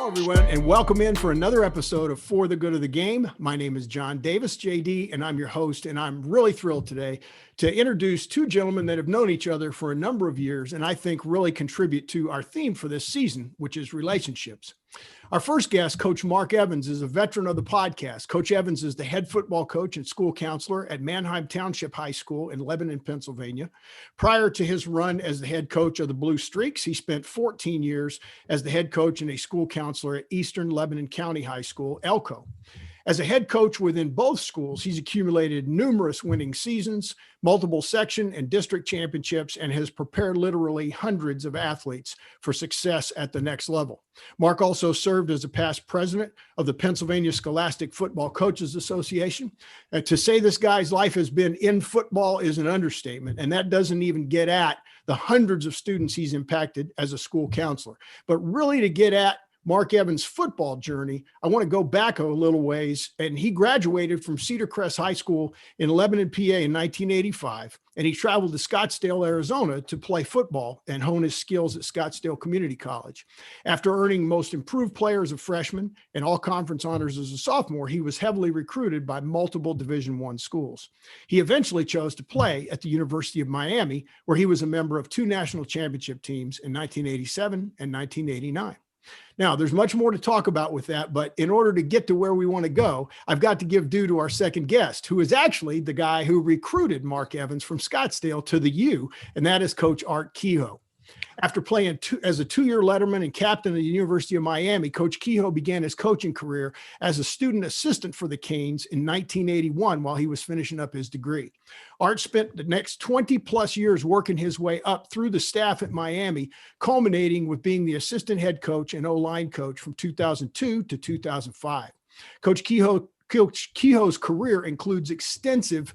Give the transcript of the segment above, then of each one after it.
everyone, and welcome in for another episode of For the Good of the Game. My name is John Davis, JD, and I'm your host, and I'm really thrilled today to introduce two gentlemen that have known each other for a number of years, and I think really contribute to our theme for this season, which is relationships. Our first guest, Coach Mark Evans, is a veteran of the podcast. Coach Evans is the head football coach and school counselor at Manheim Township High School in Lebanon, Pennsylvania. Prior to his run as the head coach of the Blue Streaks, he spent 14 years as the head coach and a school counselor at Eastern Lebanon County High School, ELCO. As a head coach within both schools, he's accumulated numerous winning seasons, multiple section and district championships, and has prepared literally hundreds of athletes for success at the next level. Mark also served as a past president of the Pennsylvania Scholastic Football Coaches Association. To say this guy's life has been in football is an understatement, and that doesn't even get at the hundreds of students he's impacted as a school counselor. But really, to get at Mark Evans' football journey, I want to go back a little ways, and he graduated from Cedar Crest High School in Lebanon, PA in 1985, and he traveled to Scottsdale, Arizona to play football and hone his skills at Scottsdale Community College. After earning Most Improved Player as a freshman and all-conference honors as a sophomore, he was heavily recruited by multiple Division I schools. He eventually chose to play at the University of Miami, where he was a member of two national championship teams in 1987 and 1989. Now, there's much more to talk about with that, but in order to get to where we want to go, I've got to give due to our second guest, who is actually the guy who recruited Mark Evans from Scottsdale to the U, and that is Coach Art Kehoe. After playing as a two-year letterman and captain at the University of Miami, Coach Kehoe began his coaching career as a student assistant for the Canes in 1981 while he was finishing up his degree. Art spent the next 20-plus years working his way up through the staff at Miami, culminating with being the assistant head coach and O-line coach from 2002 to 2005. Coach Kehoe's career includes extensive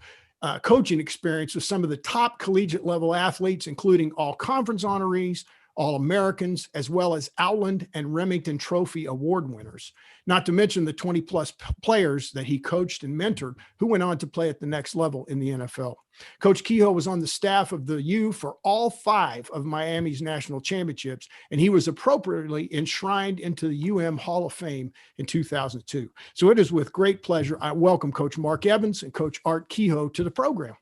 coaching experience with some of the top collegiate level athletes, including all conference honorees, All-Americans, as well as Outland and Remington Trophy award winners, not to mention the 20 plus players that he coached and mentored who went on to play at the next level in the NFL. Coach Kehoe was on the staff of the U for all 5 of Miami's national championships, and he was appropriately enshrined into the UM Hall of Fame in 2002. So it is with great pleasure I welcome Coach Mark Evans and Coach Art Kehoe to the program.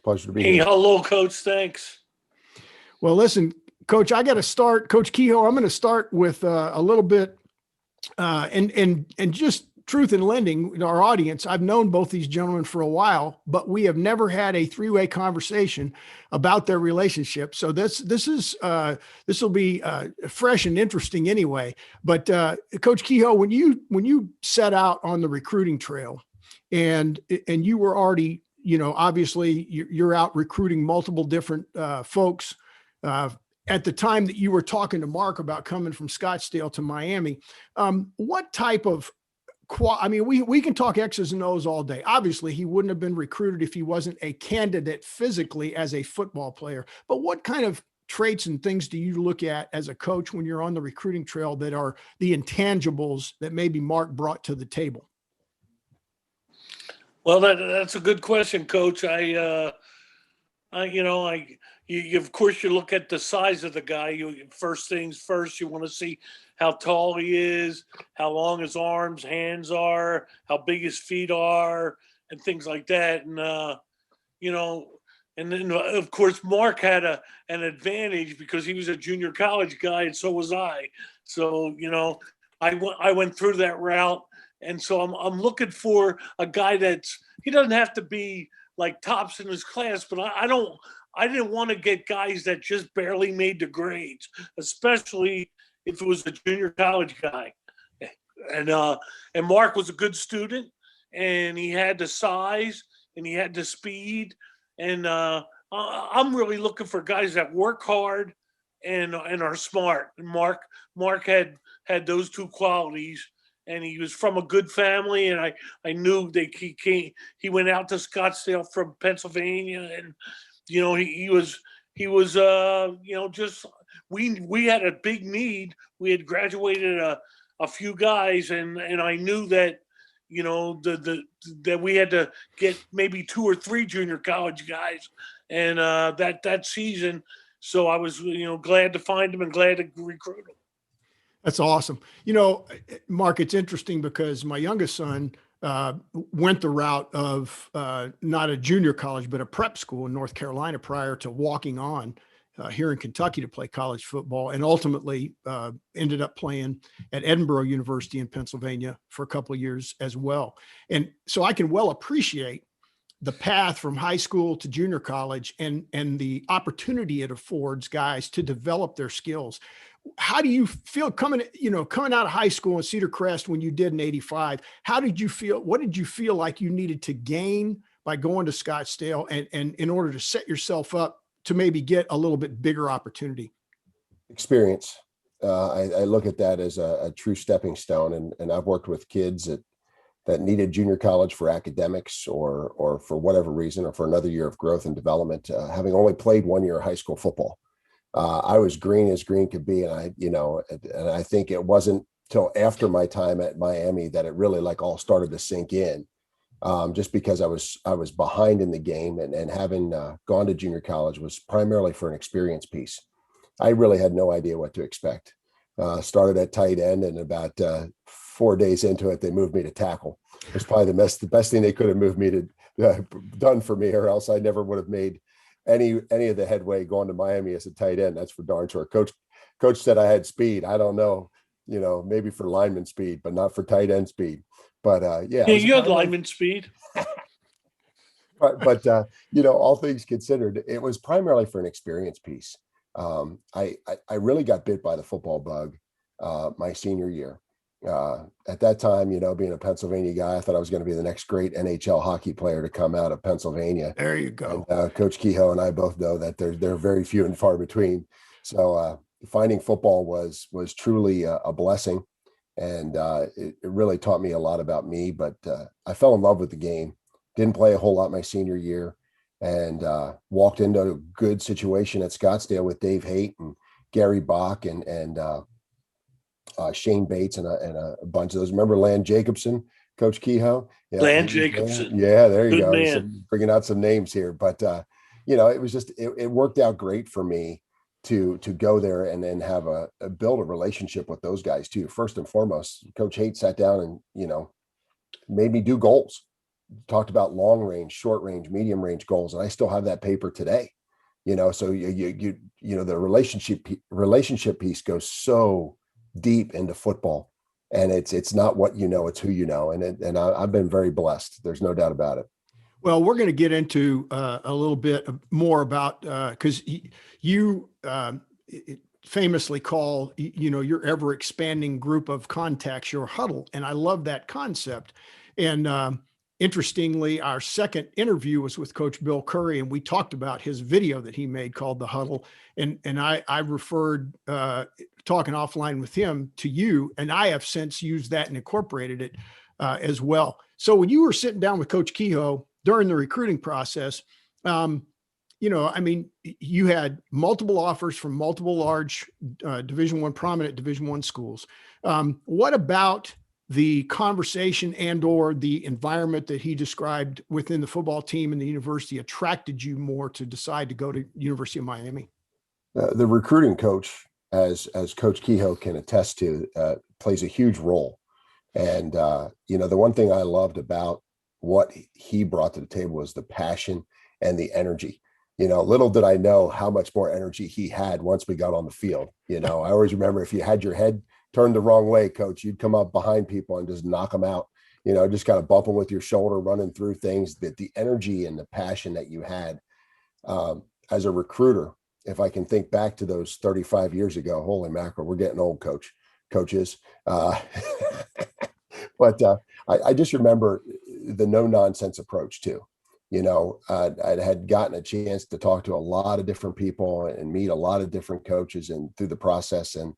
Pleasure to be here. Hey, hello, Coach. Thanks. Well, listen, Coach, I got to start. Coach Kehoe, I'm going to start with a little bit and just truth in lending our audience. I've known both these gentlemen for a while, but we have never had a three-way conversation about their relationship. So this will be fresh and interesting anyway. But Coach Kehoe, when you set out on the recruiting trail, and you were already, obviously you're out recruiting multiple different folks. At the time that you were talking to Mark about coming from Scottsdale to Miami, what type of we can talk X's and O's all day. Obviously, he wouldn't have been recruited if he wasn't a candidate physically as a football player. But what kind of traits and things do you look at as a coach when you're on the recruiting trail that are the intangibles that maybe Mark brought to the table? Well, that's a good question, Coach. Of course, you look at the size of the guy. First things first, you want to see how tall he is, how long his arms, hands are, how big his feet are, and things like that. And, and then, of course, Mark had an advantage because he was a junior college guy, and so was I. So, I went through that route. And so I'm looking for a guy he doesn't have to be like tops in his class, but I didn't want to get guys that just barely made the grades, especially if it was a junior college guy. And Mark was a good student, and he had the size and he had the speed. And I'm really looking for guys that work hard and are smart. And Mark had those two qualities. And he was from a good family, and I knew that he went out to Scottsdale from Pennsylvania, and he was just we had a big need. We had graduated a few guys, and I knew that that we had to get maybe 2 or 3 junior college guys, and that season. So I was glad to find him and glad to recruit him. That's awesome. Mark, it's interesting because my youngest son went the route of not a junior college, but a prep school in North Carolina prior to walking on here in Kentucky to play college football, and ultimately ended up playing at Edinburgh University in Pennsylvania for a couple of years as well. And so I can well appreciate the path from high school to junior college and the opportunity it affords guys to develop their skills. How do you feel coming out of high school in Cedar Crest when you did in 85? How did you feel? What did you feel like you needed to gain by going to Scottsdale and in order to set yourself up to maybe get a little bit bigger opportunity? Experience. I look at that as a true stepping stone. And I've worked with kids that needed junior college for academics or for whatever reason, or for another year of growth and development, having only played 1 year of high school football. I was green as green could be. And I think it wasn't till after my time at Miami that it really like all started to sink in, just because I was behind in the game, and having gone to junior college was primarily for an experience piece. I really had no idea what to expect. Started at tight end, and about 4 days into it, they moved me to tackle. It was probably the best thing they could have moved me to done for me, or else I never would have made any of the headway going to Miami as a tight end. That's for darn sure. Coach said I had speed. I don't know, maybe for lineman speed, but not for tight end speed. But Yeah, you had lineman speed. But all things considered, it was primarily for an experience piece. I really got bit by the football bug my senior year. At that time, being a Pennsylvania guy, I thought I was going to be the next great NHL hockey player to come out of Pennsylvania. There you go. And, Coach Kehoe and I both know that they're very few and far between. So finding football was truly a blessing, and it really taught me a lot about me. But I fell in love with the game. Didn't play a whole lot my senior year, and walked into a good situation at Scottsdale with Dave Haight and Gary Bach and Shane Bates and a bunch of those. Remember Land Jacobson, Coach Kehoe? Yeah, Land Jacobson. Yeah, there you Good go. Man. Bringing out some names here, but it was just it worked out great for me to go there and then have build a relationship with those guys too. First and foremost, Coach Haight sat down and made me do goals. Talked about long range, short range, medium range goals, and I still have that paper today. So the relationship piece goes so deep into football, and it's not what it's who and I've been very blessed. There's no doubt about it. Well, we're going to get into a little bit more about because you famously call your ever expanding group of contacts your huddle, and I love that concept. And interestingly, our second interview was with Coach Bill Curry, and we talked about his video that he made called The Huddle. And I referred talking offline with him to you, and I have since used that and incorporated it as well. So when you were sitting down with Coach Kehoe during the recruiting process, you had multiple offers from multiple large prominent Division I schools. What about the conversation and or the environment that he described within the football team and the university attracted you more to decide to go to University of Miami? The recruiting coach, as Coach Kehoe can attest to, plays a huge role. And, the one thing I loved about what he brought to the table was the passion and the energy. Little did I know how much more energy he had once we got on the field. I always remember, if you had your head turned the wrong way, Coach, you'd come up behind people and just knock them out, just kind of bump them with your shoulder, running through things. That the energy and the passion that you had as a recruiter, if I can think back to those 35 years ago, holy mackerel, we're getting old, coaches. But I just remember the no nonsense approach too. I had gotten a chance to talk to a lot of different people and meet a lot of different coaches and through the process. And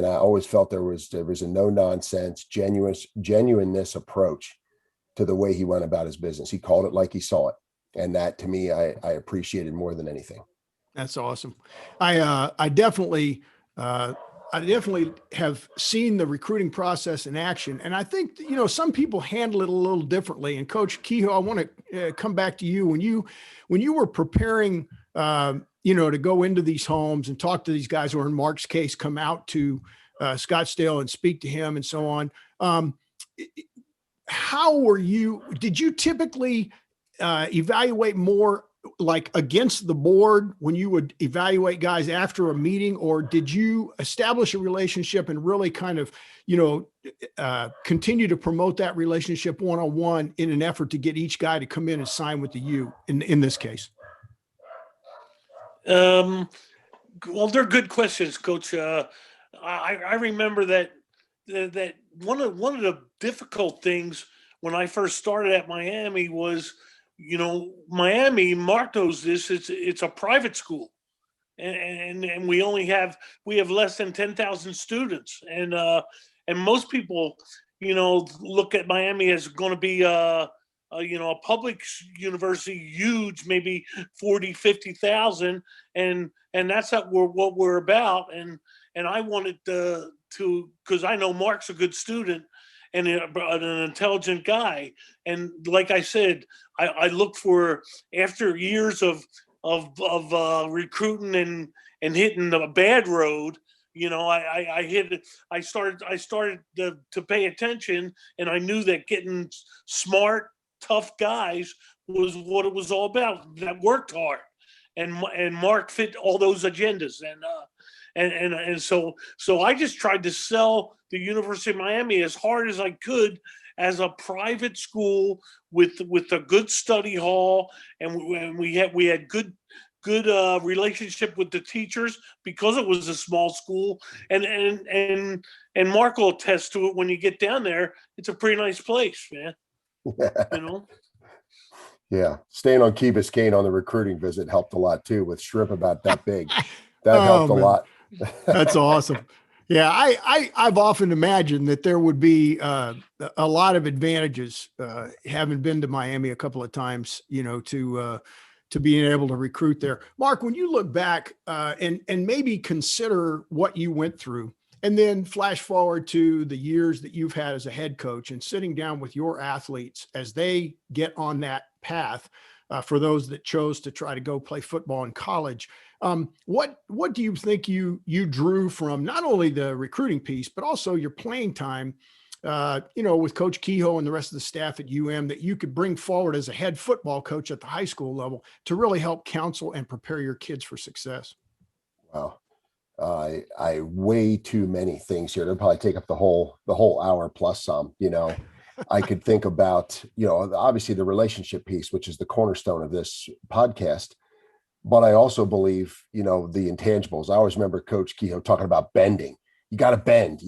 I always felt there was a no nonsense, genuineness approach to the way he went about his business. He called it like he saw it. And that, to me, I appreciated more than anything. That's awesome. I definitely have seen the recruiting process in action. And I think, some people handle it a little differently. And Coach Kehoe, I want to come back to you. When you were preparing, to go into these homes and talk to these guys, or in Mark's case, come out to Scottsdale and speak to him and so on. Did you typically evaluate more like against the board when you would evaluate guys after a meeting, or did you establish a relationship and really kind of, continue to promote that relationship one-on-one in an effort to get each guy to come in and sign with the U in this case? Well, they're good questions, Coach. I remember that one of the difficult things when I first started at Miami was, Miami, Mark knows this, it's a private school. And we have less than 10,000 students. And most people, look at Miami as going to be a public university, huge, maybe 40, 50,000. And that's what we're about. And I wanted because I know Mark's a good student and an intelligent guy. And like I said, I look for, after years of recruiting and hitting the bad road, I started to pay attention, and I knew that getting smart, tough guys was what it was all about, that worked hard. And Mark fit all those agendas. And so I just tried to sell the University of Miami as hard as I could as a private school with a good study hall, and we had good relationship with the teachers because it was a small school, and Mark will attest to it. When you get down there, it's a pretty nice place, man. Yeah, staying on Key Biscayne on the recruiting visit helped a lot too, with shrimp about that big. That helped a lot. That's awesome. Yeah, I've often imagined that there would be a lot of advantages having been to Miami a couple of times, to being able to recruit there. Mark, when you look back and maybe consider what you went through, and then flash forward to the years that you've had as a head coach and sitting down with your athletes as they get on that path, for those that chose to try to go play football in college. What do you think you drew from not only the recruiting piece, but also your playing time, with Coach Kehoe and the rest of the staff at UM, that you could bring forward as a head football coach at the high school level to really help counsel and prepare your kids for success? Wow. I way too many things here. It'll probably take up the whole hour plus some. I could think about, obviously the relationship piece, which is the cornerstone of this podcast. But I also believe, the intangibles. I always remember Coach Kehoe talking about bending. You got to bend,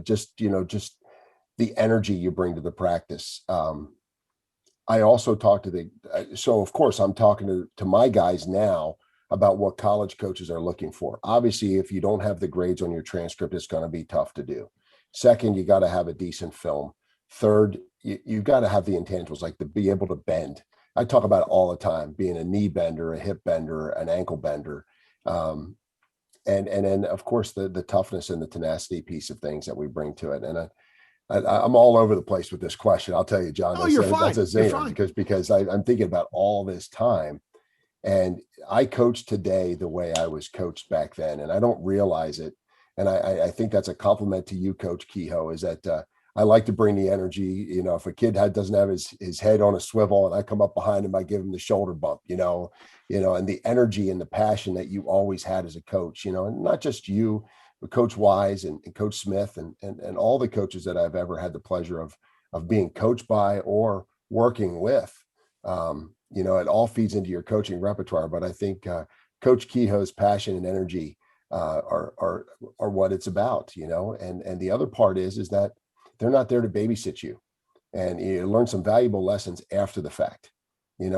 just the energy you bring to the practice. I also talk to so of course I'm talking to my guys now about what college coaches are looking for. Obviously, if you don't have the grades on your transcript, it's going to be tough to do. Second, you got to have a decent film. Third, you got to have the intangibles, like to be able to bend. I talk about it all the time, being a knee bender, a hip bender, an ankle bender. And then of course the toughness and the tenacity piece of things that we bring to it. And I'm all over the place with this question. I'll tell you, John, oh, you're fine. That's a zinger because I'm thinking about all this time. And I coach today the way I was coached back then, and I don't realize it. And I think that's a compliment to you, Coach Kehoe, is that I like to bring the energy. If a kid doesn't have his head on a swivel and I come up behind him, I give him the shoulder bump, and the energy and the passion that you always had as a coach, and not just you, but Coach Wise and Coach Smith and all the coaches that I've ever had the pleasure of being coached by or working with. It all feeds into your coaching repertoire, but I think Coach Kehoe's passion and energy are what it's about, and the other part is that they're not there to babysit you, and you learn some valuable lessons after the fact.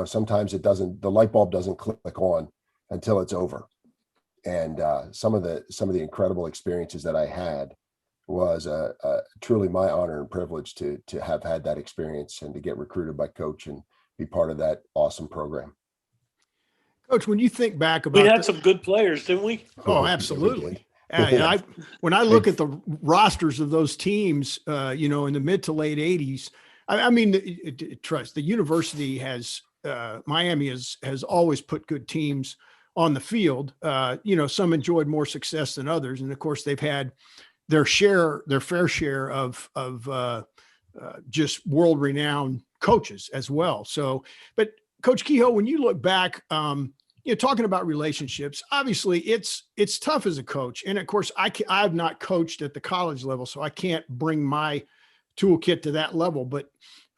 Sometimes the light bulb doesn't click on until it's over. And some of the incredible experiences that I had was truly my honor and privilege to have had that experience and to get recruited by Coach and be part of that awesome program. Coach, when you think back about, we had some good players, didn't we? Oh, absolutely. When I look at the rosters of those teams, in the mid to late 80s, trust the university has Miami has always put good teams on the field. Some enjoyed more success than others. And of course they've had their fair share of just world renowned coaches as well. So, but Coach Kehoe, when you look back, talking about relationships, obviously it's tough as a coach. And of course I've not coached at the college level, so I can't bring my toolkit to that level, but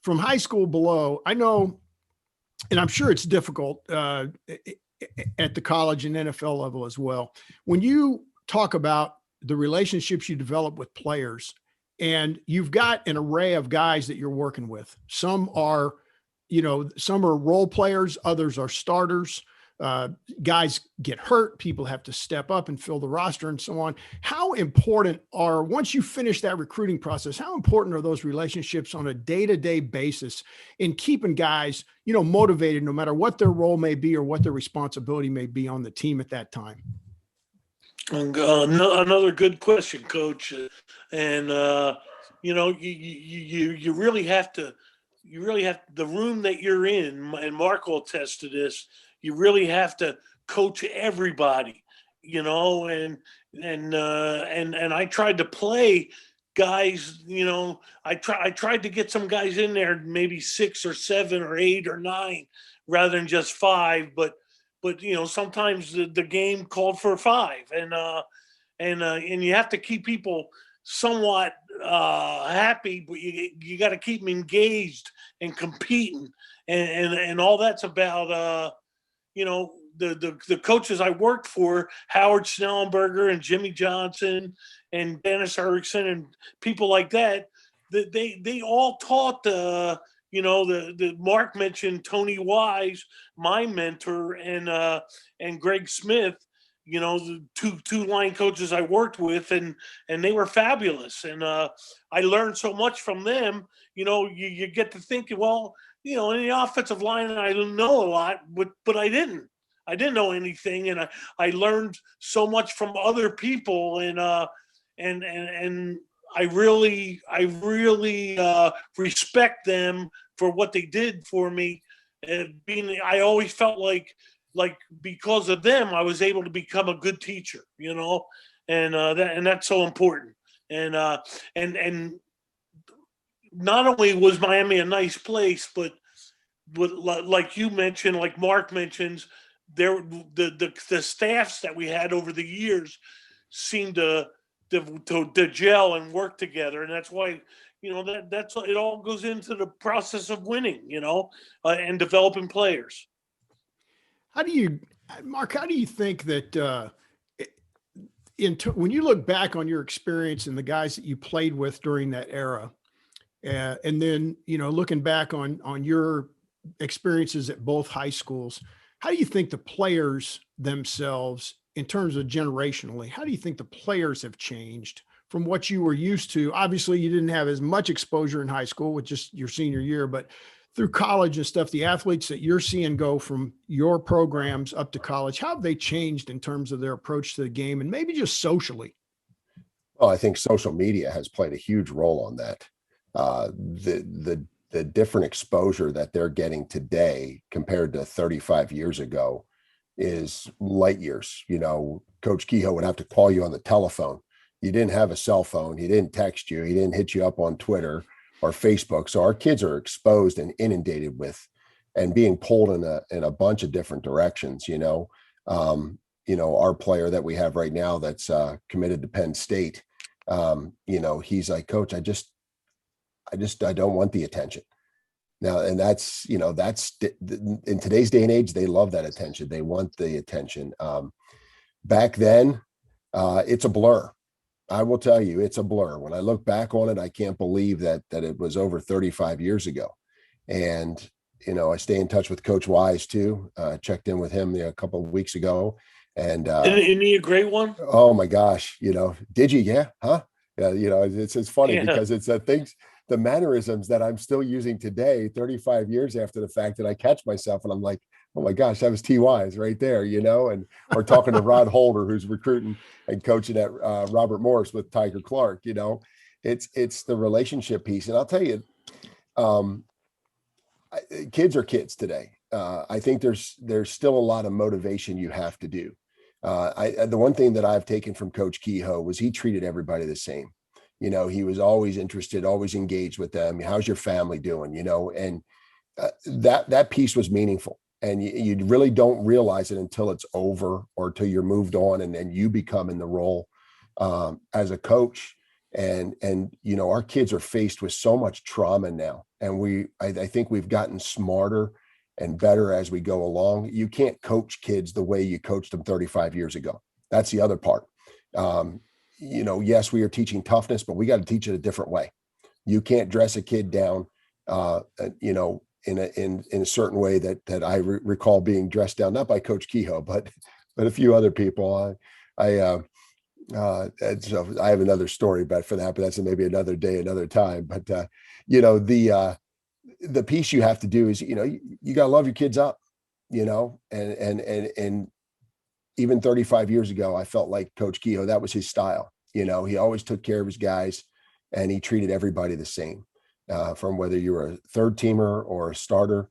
from high school below, I know, and I'm sure it's difficult at the college and NFL level as well. When you talk about the relationships you develop with players, and you've got an array of guys that you're working with, some are role players, others are starters. Guys get hurt, people have to step up and fill the roster and so on. How important once you finish that recruiting process, how important are those relationships on a day-to-day basis in keeping guys, motivated no matter what their role may be or what their responsibility may be on the team at that time? Another good question, Coach. And, you really have to, the room that you're in, and Mark will attest to this, you really have to coach everybody, and I tried to play guys, I tried to get some guys in there, maybe 6 or 7 or 8 or 9 rather than just 5, but sometimes the game called for 5, and you have to keep people somewhat happy, but you got to keep them engaged and competing, and all that's about the coaches I worked for, Howard Snellenberger and Jimmy Johnson and Dennis Erickson and people like that. They all taught the Mark mentioned Tony Wise, my mentor, and Greg Smith, the two line coaches I worked with, and they were fabulous. And I learned so much from them. You get to think, well, in the offensive line, I didn't know a lot, but I didn't know anything. And I learned so much from other people, and I really respect them for what they did for me. And I always felt like because of them, I was able to become a good teacher, and that's so important. And not only was Miami a nice place, but like you mentioned, like Mark mentions, the staffs that we had over the years seemed to gel and work together, and that's why that's it all goes into the process of winning, and developing players. Mark, how do you think that when you look back on your experience and the guys that you played with during that era, and then looking back on your experiences at both high schools, how do you think the players themselves, in terms of generationally, how do you think the players have changed from what you were used to? Obviously, you didn't have as much exposure in high school with just your senior year, but through college and stuff, the athletes that you're seeing go from your programs up to college, how have they changed in terms of their approach to the game and maybe just socially? Well, I think social media has played a huge role on that. The different exposure that they're getting today compared to 35 years ago is light years. Coach Kehoe would have to call you on the telephone. You didn't have a cell phone. He didn't text you. He didn't hit you up on Twitter or Facebook. So our kids are exposed and inundated with and being pulled in a bunch of different directions. Our player that we have right now that's committed to Penn State, he's like, Coach, I don't want the attention now. And that's in today's day and age, they love that attention. They want the attention. Back then, it's a blur. I will tell you, it's a blur. When I look back on it, I can't believe that it was over 35 years ago. And, I stay in touch with Coach Wise too. Checked in with him a couple of weeks ago. And isn't he a great one? Oh my gosh, did you? Yeah. Huh? Yeah. It's funny because it's the mannerisms that I'm still using today, 35 years after the fact, that I catch myself and I'm like, oh my gosh, that was T. Wise right there, and we're talking to Rod Holder, who's recruiting and coaching at Robert Morris with Tiger Clark. It's the relationship piece. And I'll tell you, kids are kids today. I think there's still a lot of motivation you have to do. The one thing that I've taken from Coach Kehoe was he treated everybody the same. He was always interested, always engaged with them. How's your family doing? And that piece was meaningful. And you really don't realize it until it's over or until you're moved on and then you become in the role as a coach. And our kids are faced with so much trauma now. And I think we've gotten smarter and better as we go along. You can't coach kids the way you coached them 35 years ago. That's the other part. Yes, we are teaching toughness, but we got to teach it a different way. You can't dress a kid down, in a certain way that I recall being dressed down, not by Coach Kehoe, but a few other people. So I have another story, but that's maybe another day, another time. But the piece you have to do is you got to love your kids up, and even 35 years ago, I felt like Coach Kehoe, that was his style. He always took care of his guys, and he treated everybody the same. From whether you were a third teamer or a starter,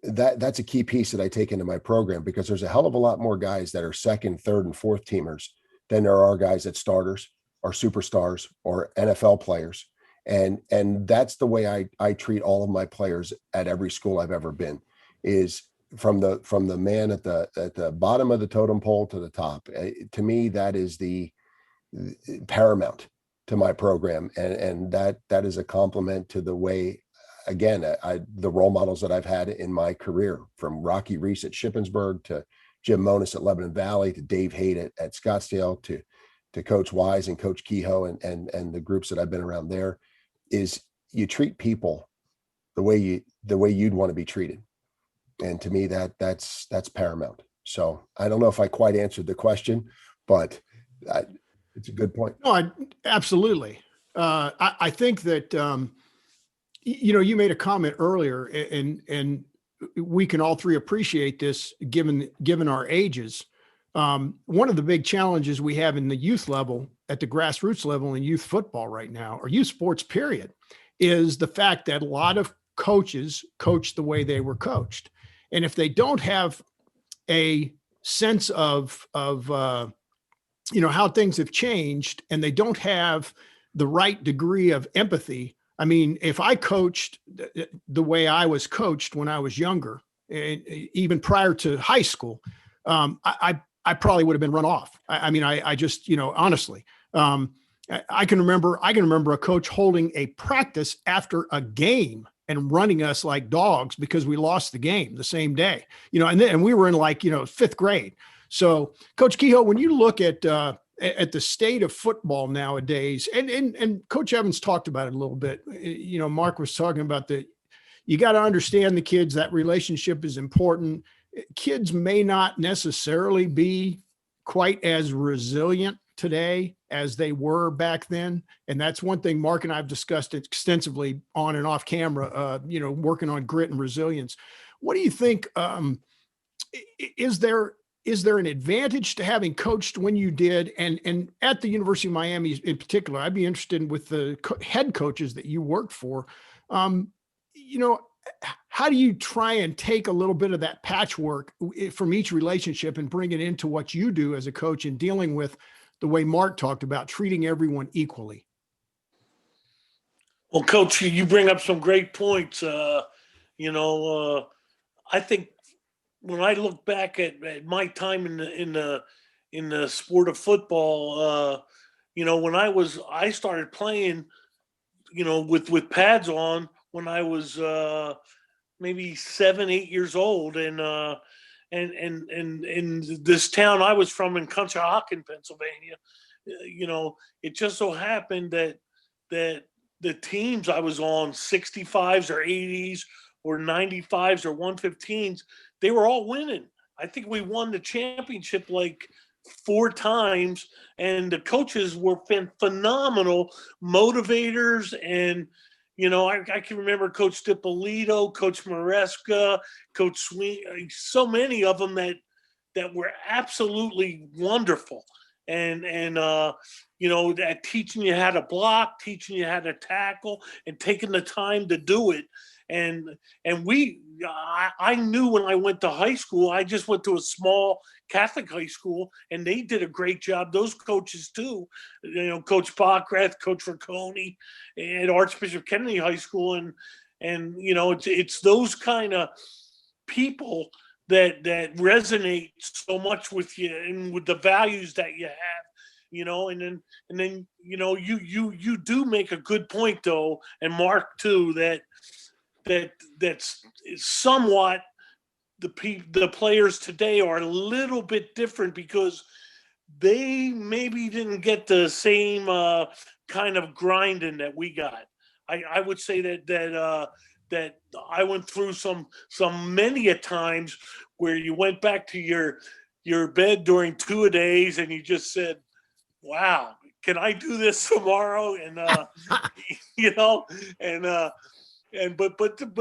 that's a key piece that I take into my program, because there's a hell of a lot more guys that are second, third, and fourth teamers than there are guys that starters or superstars or NFL players. And that's the way I treat all of my players at every school I've ever been, is from the man at the bottom of the totem pole to the top. To me, that is the paramount to my program, and that is a compliment to the way, again, the role models that I've had in my career, from Rocky Reese at Shippensburg to Jim Monis at Lebanon Valley to Dave Haight at Scottsdale to Coach Wise and Coach Kehoe and the groups that I've been around there, is you treat people the way you'd want to be treated, and to me that's paramount. So I don't know if I quite answered the question, but it's a good point. No, absolutely. I think that, you made a comment earlier, and we can all three appreciate this given our ages. One of the big challenges we have in the youth level, at the grassroots level in youth football right now, or youth sports period, is the fact that a lot of coaches coach the way they were coached. And if they don't have a sense of how things have changed, and they don't have the right degree of empathy. I mean, if I coached the way I was coached when I was younger, even prior to high school, I probably would have been run off. I just, honestly, I can remember a coach holding a practice after a game and running us like dogs because we lost the game the same day, and we were in fifth grade. So, Coach Kehoe, when you look at the state of football nowadays, and Coach Evans talked about it a little bit, Mark was talking about you got to understand the kids, that relationship is important. Kids may not necessarily be quite as resilient today as they were back then. And that's one thing Mark and I have discussed extensively on and off camera, working on grit and resilience. What do you think? Is there an advantage to having coached when you did, and at the University of Miami in particular? I'd be interested with the head coaches that you worked for. How do you try and take a little bit of that patchwork from each relationship and bring it into what you do as a coach in dealing with the way Mark talked about treating everyone equally? Well, Coach, you bring up some great points. I think when I look back at my time in the sport of football, when I started playing, with pads on when I was maybe 7, 8 years old, and in this town I was from in Conshohocken, Pennsylvania, it just so happened that the teams I was on, 65s or 80s or 95s or 115s, they were all winning. I think we won the championship like 4 times, and the coaches were phenomenal motivators. And I can remember Coach DiPolito, Coach Maresca, Coach Sweeney, so many of them that were absolutely wonderful. And that teaching you how to block, teaching you how to tackle, and taking the time to do it. and I knew when I went to high school, I just went to a small Catholic high school, and they did a great job. Those coaches too, Coach Bockrath, Coach Riccone, and Archbishop Kennedy High School, and it's those kind of people that resonate so much with you and with the values that you have, and then you do make a good point though, and Mark too, that's somewhat the players today are a little bit different because they maybe didn't get the same kind of grinding that we got. I would say that I went through some many a times where you went back to your bed during 2 days and you just said, wow, can I do this tomorrow? And but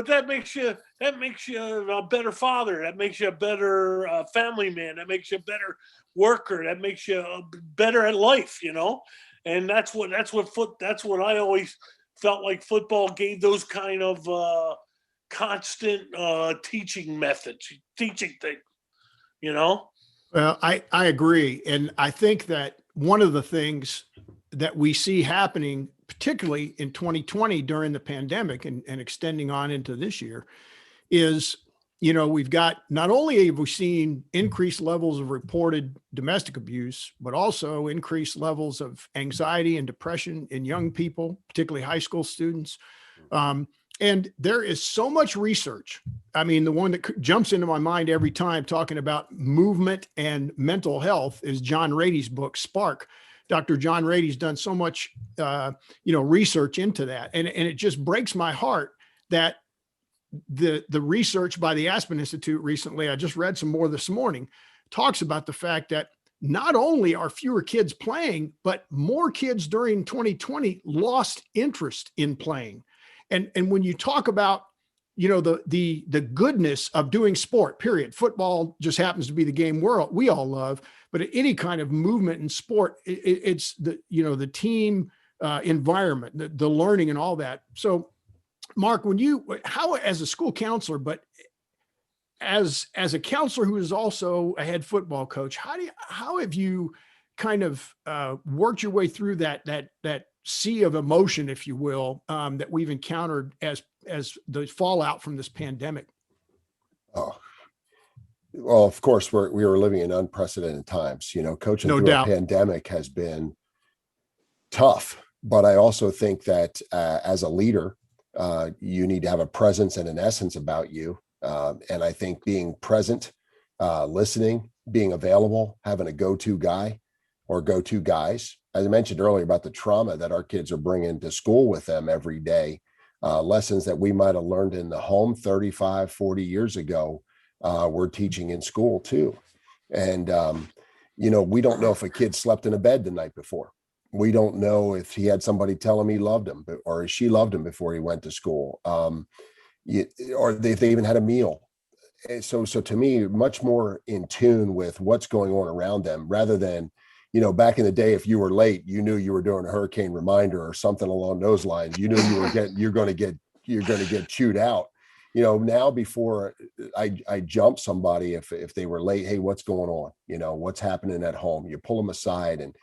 that makes you a better father. That makes you a better family man. That makes you a better worker. That makes you better at life. And that's what I always felt like football gave those kind of constant teaching methods, teaching things. Well, I agree. And I think that one of the things that we see happening, particularly in 2020 during the pandemic and extending on into this year, is, we've got, not only have we seen increased levels of reported domestic abuse, but also increased levels of anxiety and depression in young people, particularly high school students. And there is so much research. I mean, the one that jumps into my mind every time talking about movement and mental health is John Rady's book, Spark. Dr. John Rady's done so much, research into that. And it just breaks my heart that the research by the Aspen Institute recently, I just read some more this morning, talks about the fact that not only are fewer kids playing, but more kids during 2020 lost interest in playing. And when you talk about, the goodness of doing sport, period, football just happens to be the game we all love, but any kind of movement in sport, it's the team environment, the learning and all that. So Mark, how as a school counselor, but as a counselor who is also a head football coach, how have you kind of worked your way through that sea of emotion, if you will, that we've encountered as the fallout from this pandemic? Oh, well, of course, we are living in unprecedented times. Coaching No through doubt. a pandemic has been tough, but I also think that as a leader, you need to have a presence and an essence about you. And I think being present, listening, being available, having a go-to guy or go-to guys, as I mentioned earlier about the trauma that our kids are bringing to school with them every day, lessons that we might have learned in the home 35, 40 years ago, we're teaching in school too. And, we don't know if a kid slept in a bed the night before. We don't know if he had somebody tell him he loved him or she loved him before he went to school, or if they even had a meal. So to me, much more in tune with what's going on around them rather than, back in the day, if you were late, you knew you were doing a hurricane reminder or something along those lines. You knew you're going to get chewed out. Now before I jump somebody, if they were late, hey, what's going on? What's happening at home? You pull them aside and,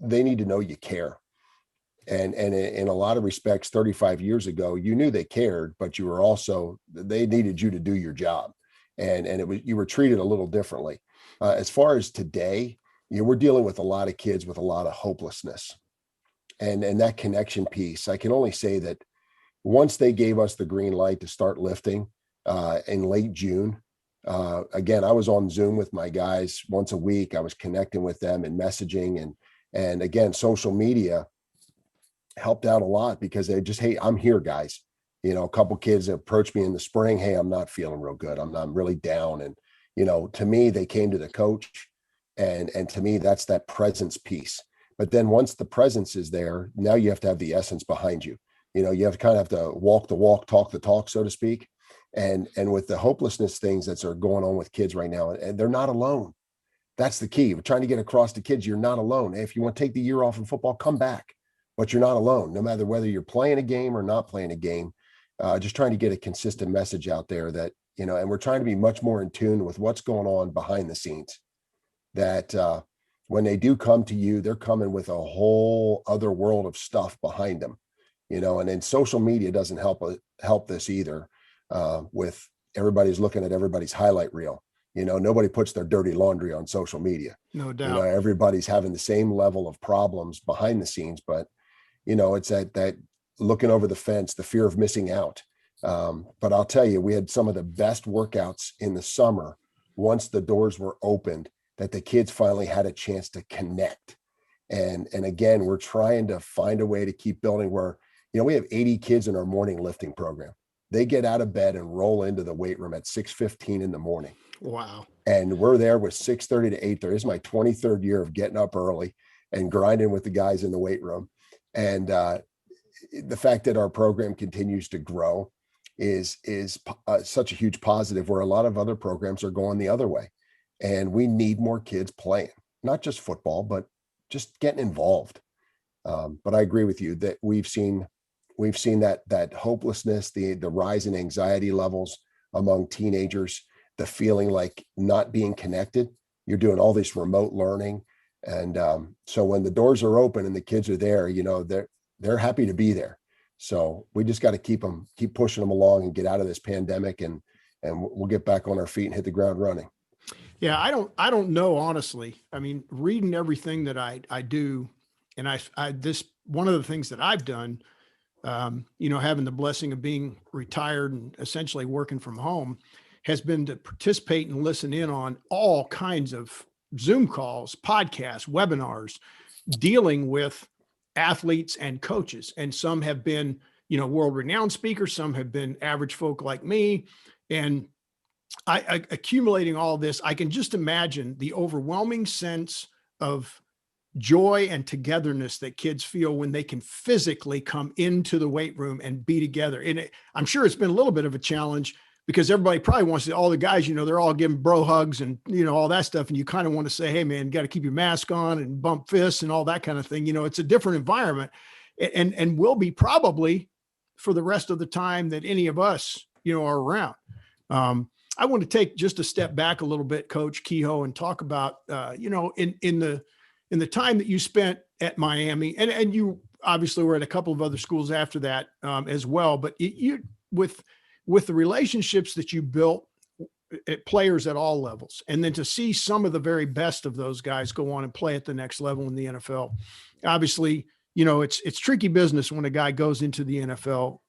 they need to know you care. And in a lot of respects, 35 years ago, you knew they cared, but they needed you to do your job. And you were treated a little differently. As far as today, we're dealing with a lot of kids with a lot of hopelessness and that connection piece. I can only say that once they gave us the green light to start lifting in late June, again, I was on Zoom with my guys once a week. I was connecting with them and messaging and again, social media helped out a lot because they just, hey, I'm here, guys. A couple kids approached me in the spring. Hey, I'm not feeling real good. I'm really down. And, to me, they came to the coach and to me, that's that presence piece. But then once the presence is there, now you have to have the essence behind you. You have to kind of have to walk the walk, talk the talk, so to speak. And with the hopelessness things that are going on with kids right now, and they're not alone. That's the key. We're trying to get across to kids. You're not alone. Hey, if you want to take the year off in football, come back, but you're not alone. No matter whether you're playing a game or not playing a game, just trying to get a consistent message out there that, and we're trying to be much more in tune with what's going on behind the scenes, that when they do come to you, they're coming with a whole other world of stuff behind them, and then social media doesn't help this either, with everybody's looking at everybody's highlight reel. Nobody puts their dirty laundry on social media. No doubt. Everybody's having the same level of problems behind the scenes, but it's that looking over the fence, the fear of missing out. But I'll tell you, we had some of the best workouts in the summer once the doors were opened, that the kids finally had a chance to connect. And again, we're trying to find a way to keep building where, we have 80 kids in our morning lifting program. They get out of bed and roll into the weight room at 6:15 in the morning. Wow. And we're there with 6:30 to 8:30. This is my 23rd year of getting up early and grinding with the guys in the weight room. And the fact that our program continues to grow is such a huge positive, where a lot of other programs are going the other way. And we need more kids playing, not just football, but just getting involved. But I agree with you that we've seen that hopelessness, the rise in anxiety levels among teenagers, the feeling like not being connected. You're doing all this remote learning. And so when the doors are open and the kids are there, they're happy to be there. So we just got to keep pushing them along and get out of this pandemic, and we'll get back on our feet and hit the ground running. Yeah. I don't know, honestly. I mean, reading everything that I do, and this, one of the things that I've done, having the blessing of being retired and essentially working from home, has been to participate and listen in on all kinds of Zoom calls, podcasts, webinars, dealing with athletes and coaches. And some have been, world-renowned speakers. Some have been average folk like me. And I accumulating all this, I can just imagine the overwhelming sense of joy and togetherness that kids feel when they can physically come into the weight room and be together. And I'm sure it's been a little bit of a challenge, because everybody probably wants to, all the guys, they're all giving bro hugs and, all that stuff. And you kind of want to say, hey man, got to keep your mask on and bump fists and all that kind of thing. It's a different environment, and will be probably for the rest of the time that any of us, are around. I want to take just a step back a little bit, Coach Kehoe, and talk about, in the time that you spent at Miami, and you obviously were at a couple of other schools after that as well, but you with the relationships that you built at players at all levels, and then to see some of the very best of those guys go on and play at the next level in the NFL. Obviously, it's tricky business when a guy goes into the NFL.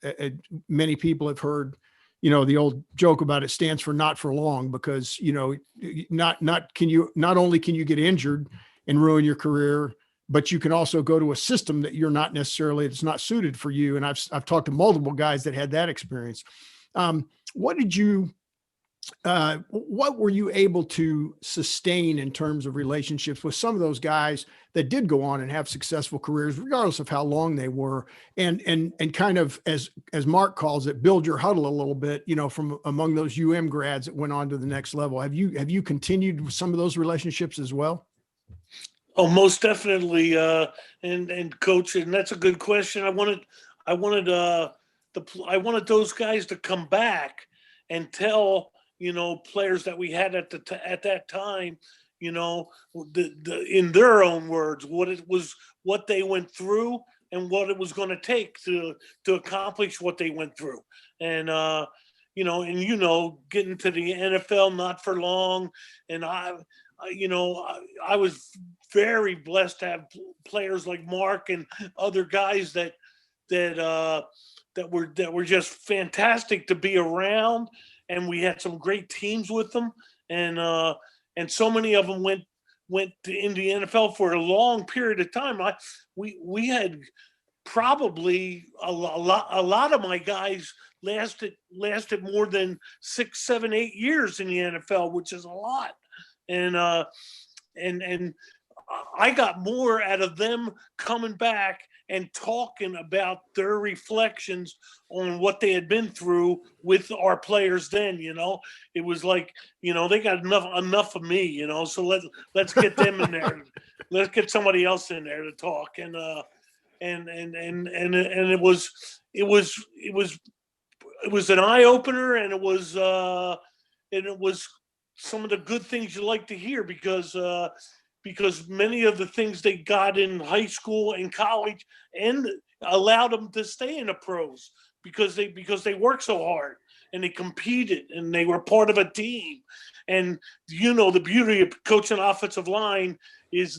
Many people have heard, the old joke about it stands for not for long, because, not only can you get injured and ruin your career, but you can also go to a system that you're not necessarily, it's not suited for you. And I've talked to multiple guys that had that experience. What were you able to sustain in terms of relationships with some of those guys that did go on and have successful careers, regardless of how long they were, and kind of, as Mark calls it, build your huddle a little bit, from among those grads that went on to the next level? Have you continued with some of those relationships as well? Oh, most definitely. And Coach, and that's a good question. I wanted those guys to come back and tell, players that we had at that time, in their own words, what they went through and what it was going to take to accomplish what they went through. And, getting to the NFL, not for long. And I was very blessed to have players like Mark and other guys that were just fantastic to be around, and we had some great teams with them, and so many of them went into the NFL for a long period of time. We had probably a lot of my guys lasted more than 6, 7, 8 years in the NFL, which is a lot. And I got more out of them coming back and talking about their reflections on what they had been through with our players then. It was like, they got enough of me, so let's get them in there. Let's get somebody else in there to talk. And it was was an eye opener, and it was some of the good things you like to hear, because many of the things they got in high school and college and allowed them to stay in the pros because they worked so hard and they competed and they were part of a team. And the beauty of coaching offensive line is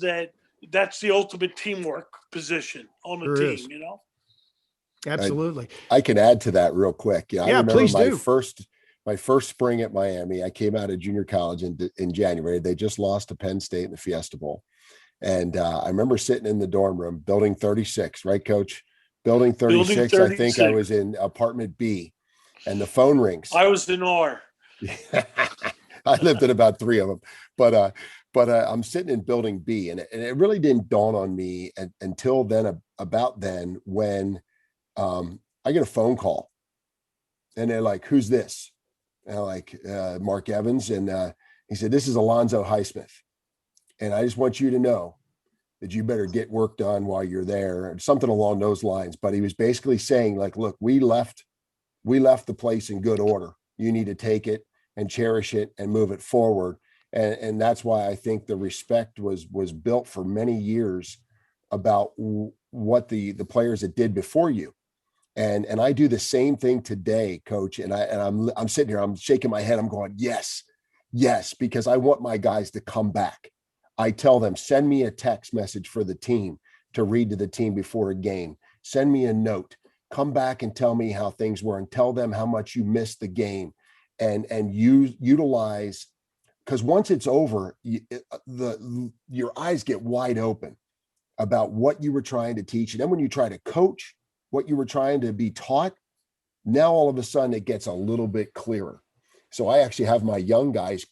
that's the ultimate teamwork position on the Sure team, is. you know? Absolutely. I can add to that real quick. Yeah, I remember please my do. first spring at Miami. I came out of junior college in January. They just lost to Penn State in the Fiesta Bowl. And I remember sitting in the dorm room, building 36, right, Coach? Building 36. I think I was in apartment B, and the phone rings. I was in R. I lived in about 3 of them, but I'm sitting in building B, and it really didn't dawn on me until then, about then, when I get a phone call, and they're like, "Who's this?" And I'm like, Mark Evans. And he said, "This is Alonzo Highsmith. And I just want you to know that you better get work done while you're there," and something along those lines. But he was basically saying, like, "Look, we left the place in good order. You need to take it and cherish it and move it forward." And that's why I think the respect was built for many years about what the players that did before you. And I do the same thing today, Coach. And I'm sitting here, I'm shaking my head. I'm going, yes, because I want my guys to come back. I tell them, send me a text message for the team to read to the team before a game. Send me a note. Come back and tell me how things were, and tell them how much you missed the game, and utilize, because once it's over, your eyes get wide open about what you were trying to teach. And then when you try to coach what you were trying to be taught, now all of a sudden it gets a little bit clearer. So I actually have my young guys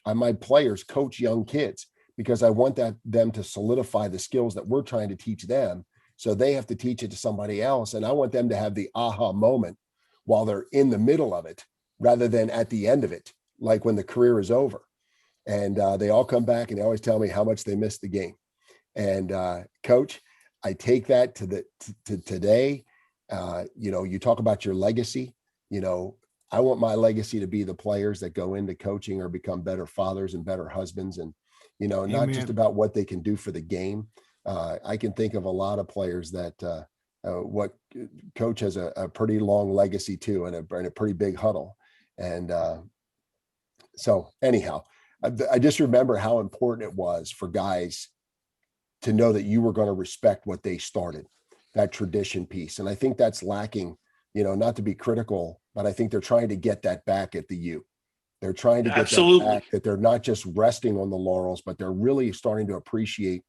my players coach young kids, because I want them to solidify the skills that we're trying to teach them. So they have to teach it to somebody else. And I want them to have the aha moment while they're in the middle of it, rather than at the end of it, like when the career is over. And they all come back and they always tell me how much they missed the game. And Coach, I take that to today. You talk about your legacy. I want my legacy to be the players that go into coaching or become better fathers and better husbands. And, not just about what they can do for the game. I can think of a lot of players that what Coach has a pretty long legacy too, and a pretty big huddle. And so anyhow, I just remember how important it was for guys to know that you were going to respect what they started, that tradition piece. And I think that's lacking, not to be critical, but I think they're trying to get that back at the U. They're trying to get that back, that they're not just resting on the laurels, but they're really starting to appreciate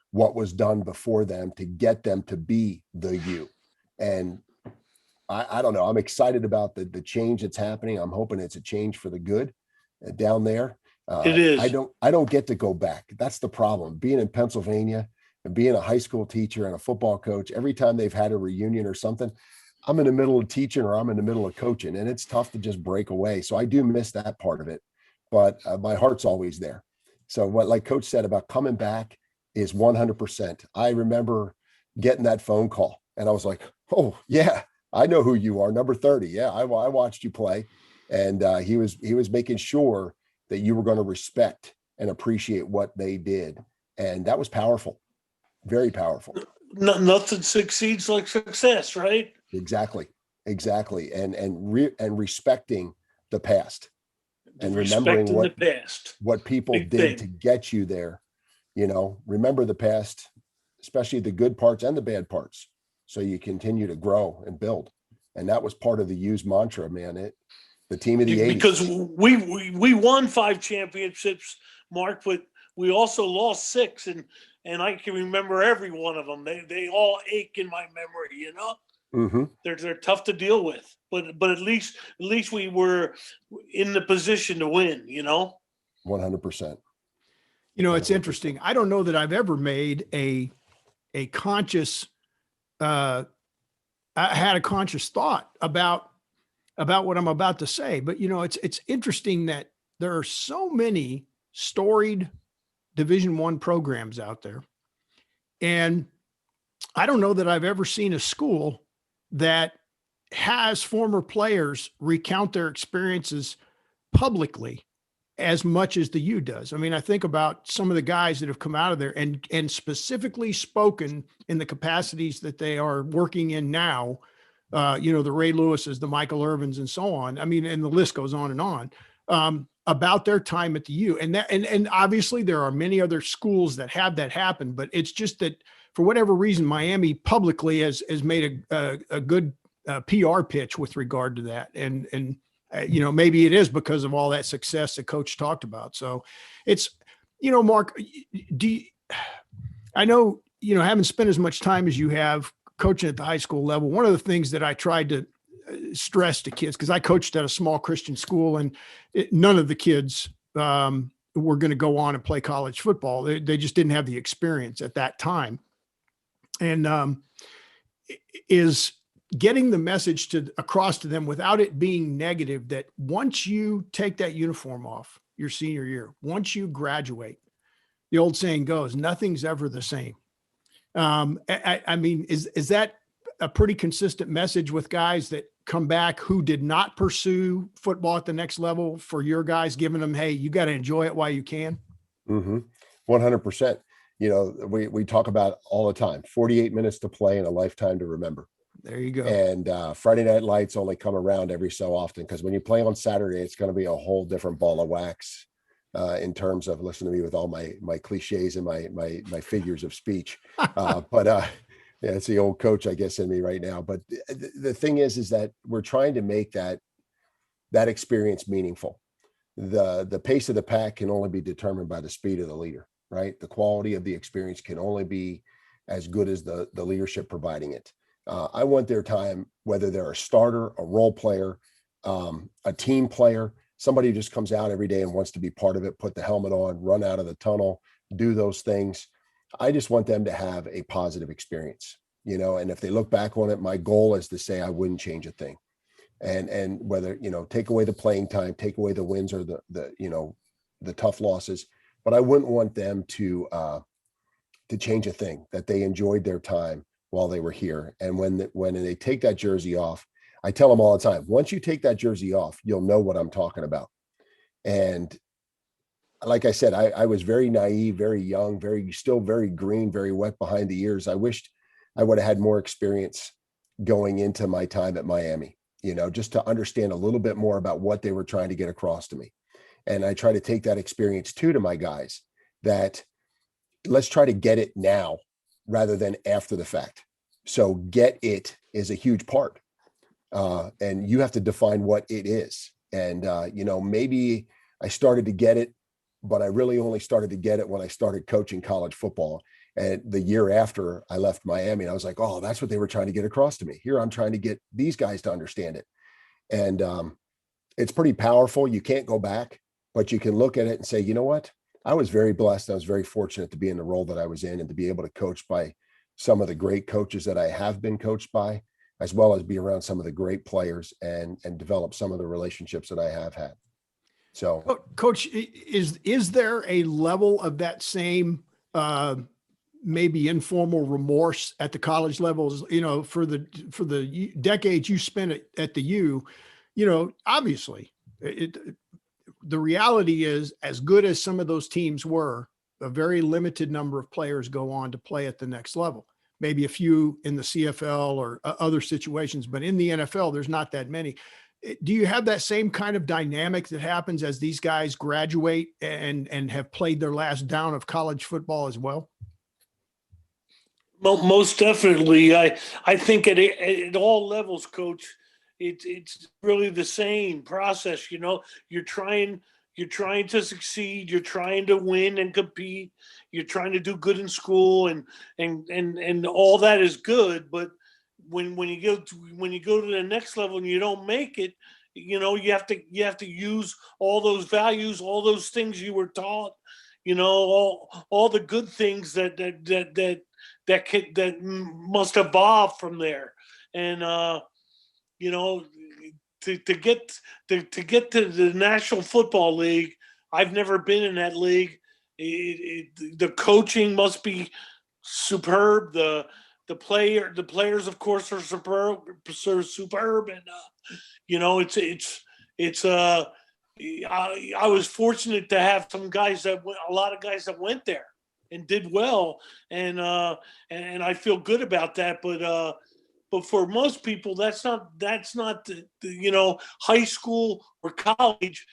what was done before them to get them to be the U. And I don't know, I'm excited about the change that's happening. I'm hoping it's a change for the good down there. It is. I don't get to go back. That's the problem. Being in Pennsylvania and being a high school teacher and a football coach, every time they've had a reunion or something, I'm in the middle of teaching or I'm in the middle of coaching, and it's tough to just break away. So I do miss that part of it, but my heart's always there. So what, like Coach said about coming back, is 100%. I remember getting that phone call and I was like, oh yeah, I know who you are. Number 30. Yeah. I watched you play. And he was making sure that you were going to respect and appreciate what they did. And that was powerful. Very powerful. Nothing succeeds like success, right? Exactly. And respecting the past, and Respecting remembering the past. what people Big did thing. to get you there. Remember the past, especially the good parts and the bad parts, so you continue to grow and build. And that was part of the U's mantra, man. The team of the 80s. Because we won 5 championships, Mark, but we also lost 6, and I can remember every one of them. They all ache in my memory, Mm-hmm. They're tough to deal with, but at least we were in the position to win, 100%. It's interesting. I don't know that I've ever made a conscious, I had a conscious thought about what I'm about to say, but it's interesting that there are so many storied Division I programs out there. And I don't know that I've ever seen a school that has former players recount their experiences publicly as much as the U does. I mean, I think about some of the guys that have come out of there and specifically spoken in the capacities that they are working in now. The Ray Lewises, the Michael Irvins, and so on. I mean, and the list goes on and on, about their time at the U. And obviously there are many other schools that have that happen, but it's just that for whatever reason, Miami publicly has made a good PR pitch with regard to that. And maybe it is because of all that success that Coach talked about. So it's, Mark, I know, haven't spent as much time as you have coaching at the high school level. One of the things that I tried to stress to kids, because I coached at a small Christian school, and none of the kids were going to go on and play college football. They just didn't have the experience at that time. And is getting the message across to them without it being negative, that once you take that uniform off your senior year, once you graduate, the old saying goes, nothing's ever the same. I mean, is that a pretty consistent message with guys that come back who did not pursue football at the next level, for your guys, giving them, hey, you got to enjoy it while you can? 100%. We talk about all the time, 48 minutes to play and a lifetime to remember. There you go. And Friday night lights only come around every so often, because when you play on Saturday, it's going to be a whole different ball of wax in terms of, listen to me with all my cliches and my figures of speech. Yeah, it's the old coach, I guess, in me right now. But the thing is that we're trying to make that experience meaningful. The pace of the pack can only be determined by the speed of the leader, right? The quality of the experience can only be as good as the leadership providing it. I want their time, whether they're a starter, a role player, a team player, somebody who just comes out every day and wants to be part of it, put the helmet on, run out of the tunnel, do those things. I just want them to have a positive experience, and if they look back on it, my goal is to say I wouldn't change a thing. And whether, take away the playing time, take away the wins or the tough losses, but I wouldn't want them to change a thing, that they enjoyed their time while they were here. And when they take that jersey off, I tell them all the time, once you take that jersey off, you'll know what I'm talking about. And like I said, I was very naive, very young, still very green, very wet behind the ears. I wished I would have had more experience going into my time at Miami, just to understand a little bit more about what they were trying to get across to me. And I try to take that experience too to my guys, that let's try to get it now rather than after the fact. So get it is a huge part. And you have to define what it is. And, maybe I started to get it, but I really only started to get it when I started coaching college football. And the year after I left Miami, I was like, oh, that's what they were trying to get across to me. Here, I'm trying to get these guys to understand it. And it's pretty powerful. You can't go back, but you can look at it and say, you know what? I was very blessed. I was very fortunate to be in the role that I was in and to be able to coach by some of the great coaches that I have been coached by, as well as be around some of the great players and develop some of the relationships that I have had. So, Coach, is there a level of that same maybe informal remorse at the college levels, for the decades you spent at the U, obviously the reality is, as good as some of those teams were, a very limited number of players go on to play at the next level. Maybe a few in the CFL or other situations, but in the NFL, there's not that many. Do you have that same kind of dynamic that happens as these guys graduate and have played their last down of college football as well? Well, most definitely. I think at all levels, Coach, it's really the same process. You're trying to succeed. You're trying to win and compete. You're trying to do good in school, and all that is good. But when you go to the next level and you don't make it, you have to use all those values, all those things you were taught. All the good things that must evolve from there. And to get to the National Football League, I've never been in that league. The coaching must be superb. the players, of course, are superb, and I was fortunate to have a lot of guys that went there and did well, and I feel good about that. But for most people, that's not high school or college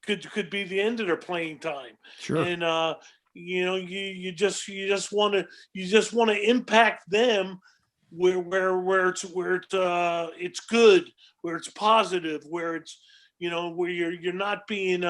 could be the end of their playing time. Sure. And you just want to impact them where it's good, where it's positive, where it's where you're not being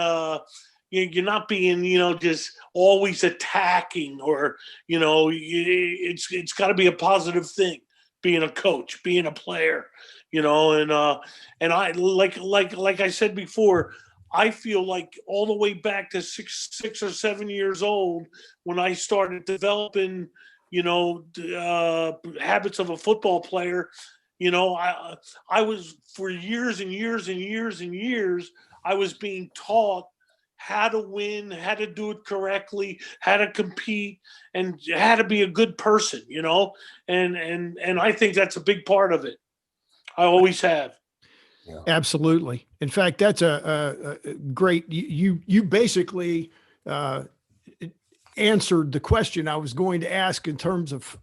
just always attacking, or it's got to be a positive thing, being a coach, being a player, and I like I said before, I feel like all the way back to six or 7 years old, when I started developing habits of a football player, I was, for years and years and years and years, I was being taught how to win, how to do it correctly, how to compete, and how to be a good person, and I think that's a big part of it. I always have. Yeah. Absolutely. In fact, that's a great, you basically answered the question I was going to ask in terms of,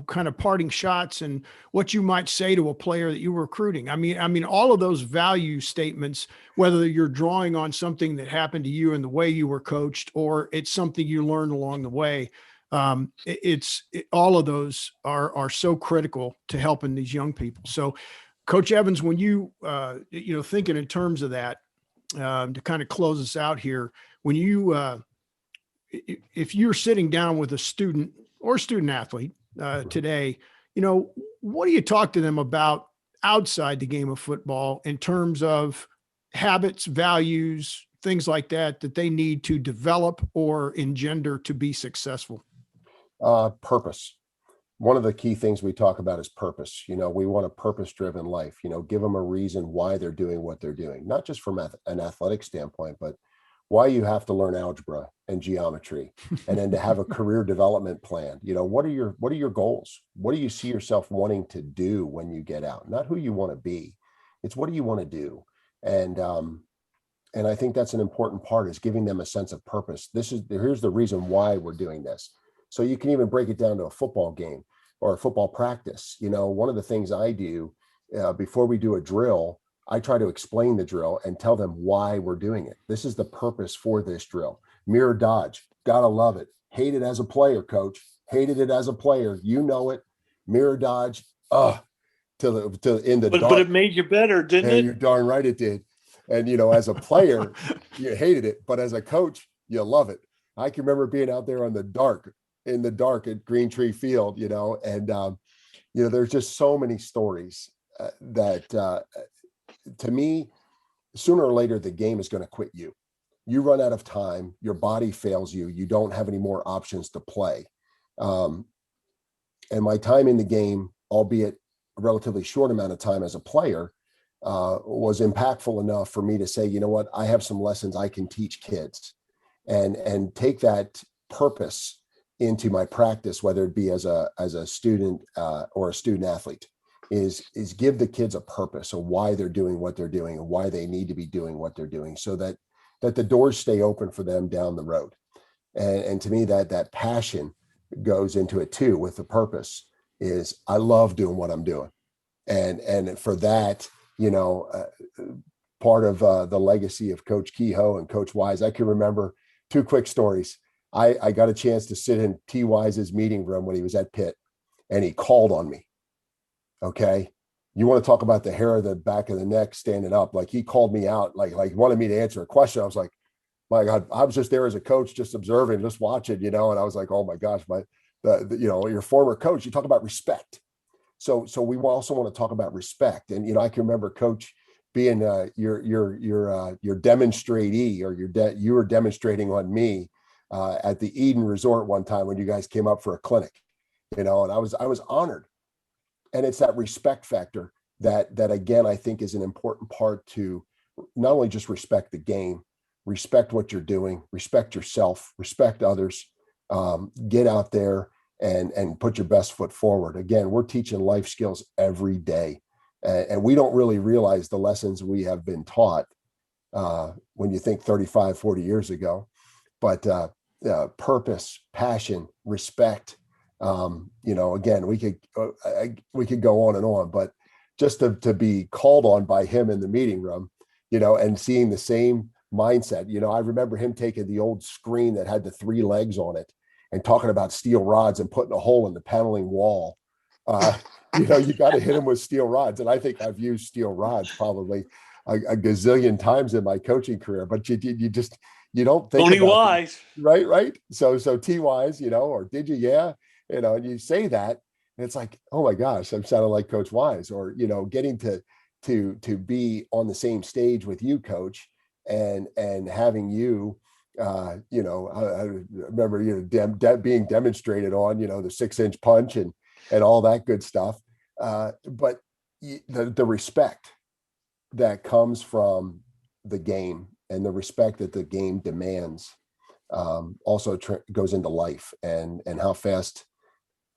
kind of parting shots and what you might say to a player that you were recruiting. I mean, all of those value statements, whether you're drawing on something that happened to you and the way you were coached, or it's something you learned along the way. All of those are so critical to helping these young people. So Coach Evans, when you, thinking in terms of that, to kind of close us out here, when you, if you're sitting down with a student or student athlete today, what do you talk to them about outside the game of football in terms of habits, values, things like that they need to develop or engender to be successful? Purpose. One of the key things we talk about is purpose. We want a purpose-driven life, give them a reason why they're doing what they're doing, not just from an athletic standpoint, but why you have to learn algebra and geometry, and then to have a career development plan. What are your goals? What do you see yourself wanting to do when you get out? Not who you want to be. It's what do you want to do? And I think that's an important part, is giving them a sense of purpose. Here's the reason why we're doing this. So you can even break it down to a football game or a football practice. One of the things I do before we do a drill, I try to explain the drill and tell them why we're doing it. This is the purpose for this drill. Mirror dodge, gotta love it. Hate it as a player, coach. Hated it as a player. You know it. Mirror dodge, till in the dark. But it made you better, didn't it? You're darn right it did. And as a player, you hated it, but as a coach, you love it. I can remember being out there in the dark at Green Tree Field, and there's just so many stories that to me, sooner or later, the game is going to quit you. You run out of time, your body fails you, you don't have any more options to play. And my time in the game, albeit a relatively short amount of time as a player, was impactful enough for me to say, you know what, I have some lessons I can teach kids, and take that purpose into my practice, whether it be as a student or a student athlete, is give the kids a purpose of why they're doing what they're doing and why they need to be doing what they're doing, so that the doors stay open for them down the road. And to me, that passion goes into it too, with the purpose, is I love doing what I'm doing. And for that, part of the legacy of Coach Kehoe and Coach Wise, I can remember two quick stories. I got a chance to sit in T. Wise's meeting room when he was at Pitt, and he called on me. Okay. You want to talk about the hair of the back of the neck standing up? Like, he called me out, like he wanted me to answer a question. I was like, my God, I was just there as a coach, just observing, just watching, and I was like, oh my gosh, your former coach, you talk about respect. So we also want to talk about respect. And, I can remember Coach being your demonstratee, or you were demonstrating on me at the Eden Resort one time when you guys came up for a clinic, and I was honored. And it's that respect factor that again, I think is an important part, to not only just respect the game, respect what you're doing, respect yourself, respect others, get out there and put your best foot forward. Again, we're teaching life skills every day. And we don't really realize the lessons we have been taught when you think 35, 40 years ago. But purpose, passion, respect, again, we could go on and on, but just to be called on by him in the meeting room, and seeing the same mindset. I remember him taking the old screen that had the 3 legs on it and talking about steel rods and putting a hole in the paneling wall. You got to hit him with steel rods. And I think I've used steel rods probably a gazillion times in my coaching career, but you don't think Tony about Wise. Right. So T Wise, or did you? Yeah. And you say that and it's like, oh my gosh, I'm sounding like Coach Wise, or, getting to be on the same stage with you, Coach, and having you, I remember, being demonstrated on, the 6-inch punch and all that good stuff. But the respect that comes from the game and the respect that the game demands also goes into life and how fast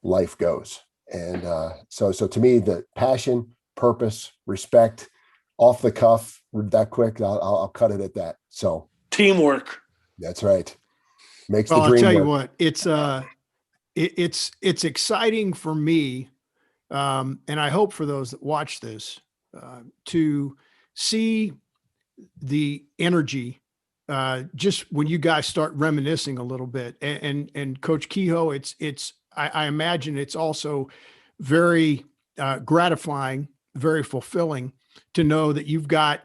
life goes. And so to me, the passion, purpose, respect, off the cuff, that quick, I'll cut it at that. So teamwork. That's right. Makes Well, the dream I'll tell you work. what, it's exciting for me. And I hope for those that watch this, to see the energy, just when you guys start reminiscing a little bit, and Coach Kehoe, I imagine it's also very gratifying, very fulfilling to know that you've got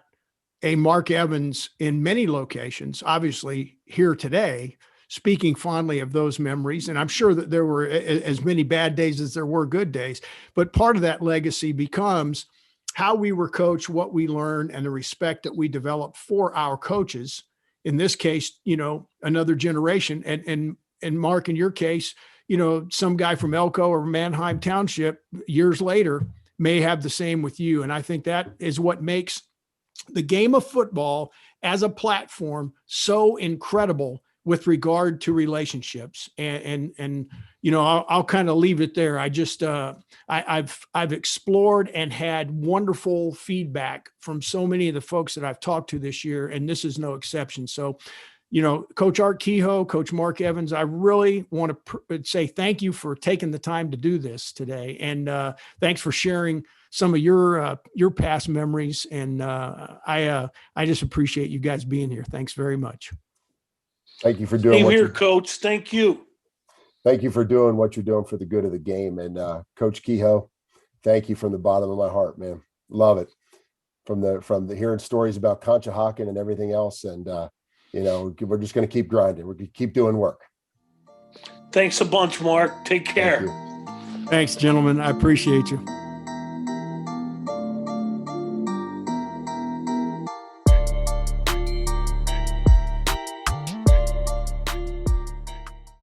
a Mark Evans in many locations, obviously here today, speaking fondly of those memories. And I'm sure that there were as many bad days as there were good days, but part of that legacy becomes how we were coached, what we learned, and the respect that we developed for our coaches. In this case, another generation. And Mark, in your case, some guy from Elko or Manheim Township years later may have the same with you. And I think that is what makes the game of football as a platform so incredible with regard to relationships. And I'll kind of leave it there. I just I've explored and had wonderful feedback from so many of the folks that I've talked to this year, and this is no exception. So, Coach Art Kehoe, Coach Mark Evans, I really want to say thank you for taking the time to do this today. And thanks for sharing some of your past memories. And I just appreciate you guys being here. Thanks very much. Thank you for doing Same what here, Coach. Thank you. Thank you for doing what you're doing for the good of the game. And Coach Kehoe, thank you from the bottom of my heart, man. Love it. From the hearing stories about Conshohocken and everything else. And we're just going to keep grinding. We're going to keep doing work. Thanks a bunch, Mark. Take care. Thanks, gentlemen. I appreciate you.